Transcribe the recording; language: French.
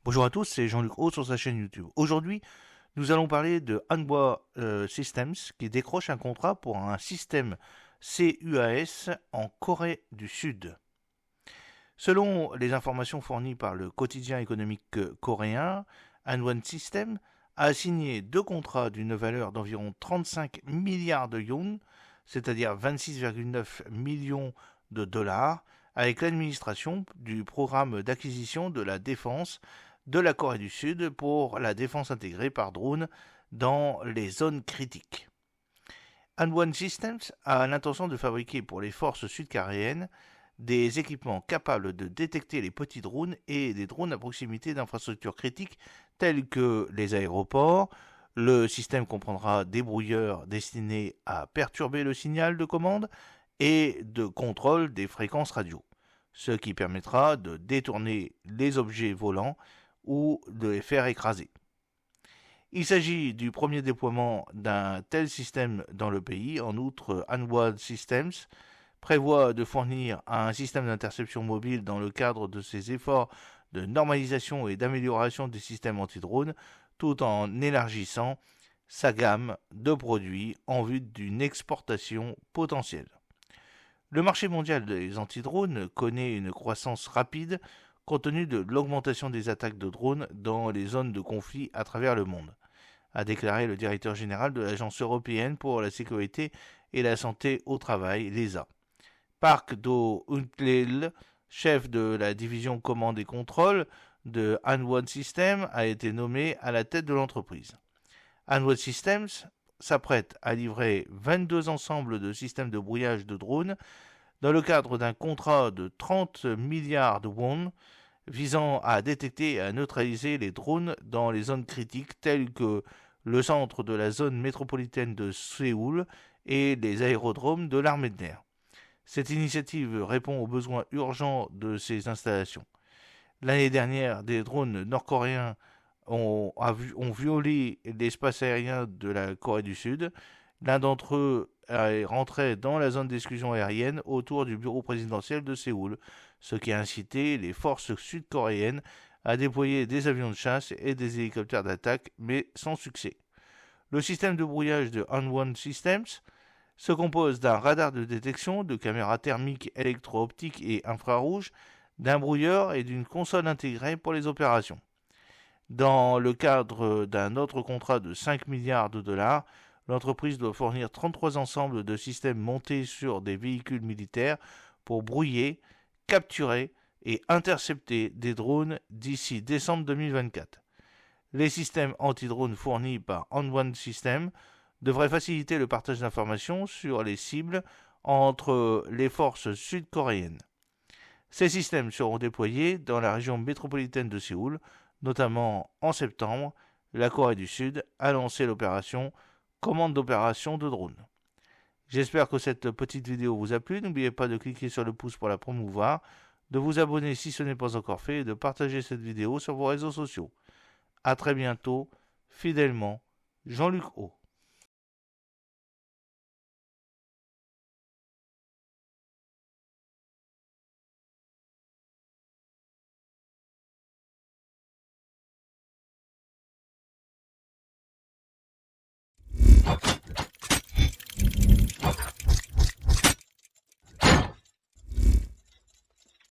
Bonjour à tous, c'est Jean-Luc Haut sur sa chaîne YouTube. Aujourd'hui, nous allons parler de Hanwha Systems qui décroche un contrat pour un système CUAS en Corée du Sud. Selon les informations fournies par le quotidien économique coréen, Hanwha Systems a signé deux contrats d'une valeur d'environ 35 milliards de yuan, c'est-à-dire 26,9 millions de dollars, avec l'administration du programme d'acquisition de la défense de la Corée du Sud pour la défense intégrée par drone dans les zones critiques. Hanwha Systems a l'intention de fabriquer pour les forces sud-coréennes des équipements capables de détecter les petits drones et des drones à proximité d'infrastructures critiques telles que les aéroports. Le système comprendra des brouilleurs destinés à perturber le signal de commande et de contrôle des fréquences radio, ce qui permettra de détourner les objets volants ou de les faire écraser. Il s'agit du premier déploiement d'un tel système dans le pays. En outre, Hanwha Systems prévoit de fournir un système d'interception mobile dans le cadre de ses efforts de normalisation et d'amélioration des systèmes anti-drones, tout en élargissant sa gamme de produits en vue d'une exportation potentielle. Le marché mondial des antidrones connaît une croissance rapide compte tenu de l'augmentation des attaques de drones dans les zones de conflit à travers le monde, a déclaré le directeur général de l'Agence européenne pour la sécurité et la santé au travail, l'ESA. Park Do-Huntlil, chef de la division commande et contrôle de Hanwha Systems, a été nommé à la tête de l'entreprise. Hanwha Systems s'apprête à livrer 22 ensembles de systèmes de brouillage de drones dans le cadre d'un contrat de 30 milliards de won visant à détecter et à neutraliser les drones dans les zones critiques telles que le centre de la zone métropolitaine de Séoul et les aérodromes de l'armée de l'air. Cette initiative répond aux besoins urgents de ces installations. L'année dernière, des drones nord-coréens ont violé l'espace aérien de la Corée du Sud. L'un d'entre eux est rentré dans la zone d'exclusion aérienne autour du bureau présidentiel de Séoul, ce qui a incité les forces sud-coréennes à déployer des avions de chasse et des hélicoptères d'attaque, mais sans succès. Le système de brouillage de Hanwha Systems se compose d'un radar de détection, de caméras thermiques, électro-optiques et infrarouges, d'un brouilleur et d'une console intégrée pour les opérations. Dans le cadre d'un autre contrat de 5 milliards de dollars, l'entreprise doit fournir 33 ensembles de systèmes montés sur des véhicules militaires pour brouiller, capturer et intercepter des drones d'ici décembre 2024. Les systèmes anti-drones fournis par Hanwha Systems devraient faciliter le partage d'informations sur les cibles entre les forces sud-coréennes. Ces systèmes seront déployés dans la région métropolitaine de Séoul, notamment en septembre. La Corée du Sud a lancé l'opération commande d'opération de drone. J'espère que cette petite vidéo vous a plu. N'oubliez pas de cliquer sur le pouce pour la promouvoir, de vous abonner si ce n'est pas encore fait et de partager cette vidéo sur vos réseaux sociaux. A très bientôt, fidèlement, Jean-Luc Haut.